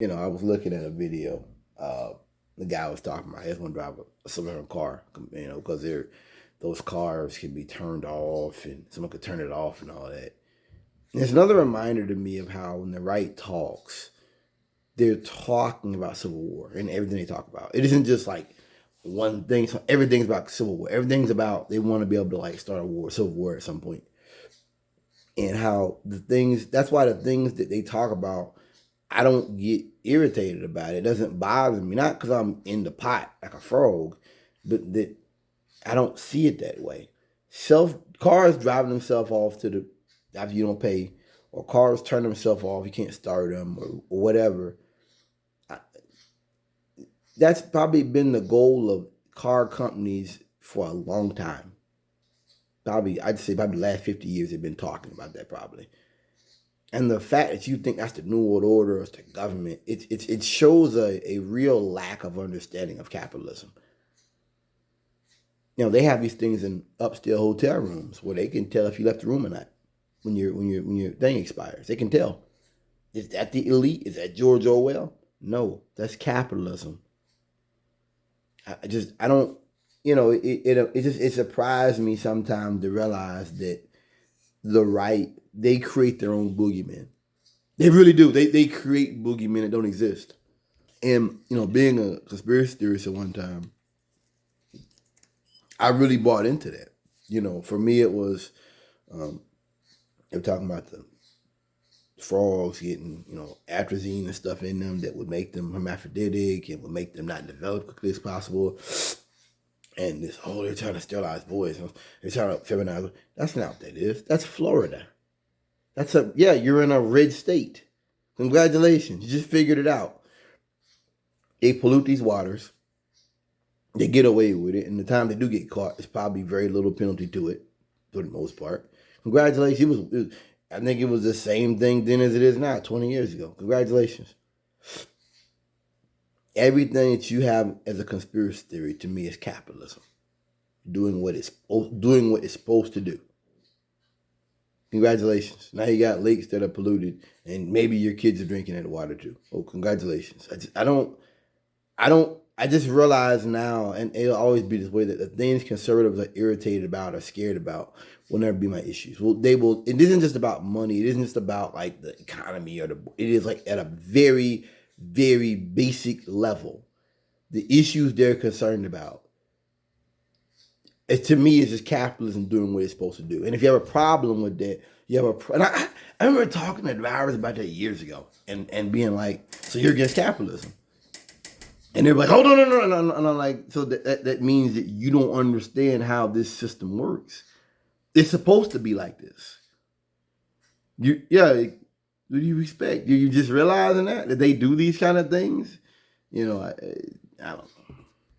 I was looking at a video. The guy was talking about he was going to drive a certain car, because those cars can be turned off and someone could turn it off and all that. And it's another reminder to me of how when the right talks, they're talking about Civil War and everything they talk about. It isn't just like one thing. So everything's about Civil War. Everything's about they want to be able to like start a war, Civil War at some point. And how that's why the things that they talk about, I don't get irritated about it. It doesn't bother me. Not because I'm in the pot like a frog, but that I don't see it that way. Cars driving themselves off to the after you don't pay, or cars turn themselves off, you can't start them or whatever. I, that's probably been the goal of car companies for a long time. I'd say probably the last 50 years they've been talking about that probably. And the fact that you think that's the New World Order or it's the government, it shows a real lack of understanding of capitalism. They have these things in upstairs hotel rooms where they can tell if you left the room or not when your thing expires. They can tell. Is that the elite? Is that George Orwell? No, that's capitalism. I don't. It surprised me sometimes to realize that the right, they create their own boogeymen. They really do. They create boogeymen that don't exist. And being a conspiracy theorist at one time, I really bought into that. For me it was they were talking about the frogs getting, atrazine and stuff in them that would make them hermaphroditic and would make them not develop quickly as possible. And they're trying to sterilize boys. They're trying to feminize. That's not what that is. That's Florida. You're in a red state. Congratulations. You just figured it out. They pollute these waters. They get away with it. And the time they do get caught, there's probably very little penalty to it, for the most part. Congratulations. I think it was the same thing then as it is now, 20 years ago. Congratulations. Everything that you have as a conspiracy theory to me is capitalism. Doing what it's supposed to do. Congratulations. Now you got lakes that are polluted and maybe your kids are drinking that water too. Oh, congratulations. I just realize now, and it'll always be this way, that the things conservatives are irritated about or scared about will never be my issues. Well, it isn't just about money. It isn't just about like the economy it is like at a very, very basic level. The issues they're concerned about, to me, is just capitalism doing what it's supposed to do. And if you have a problem with that, and I remember talking to drivers about that years ago and being like, so you're against capitalism? And they're like, oh, no. And I'm like, so that means that you don't understand how this system works. It's supposed to be like this. What do you expect? You just realizing that they do these kind of things? I don't know.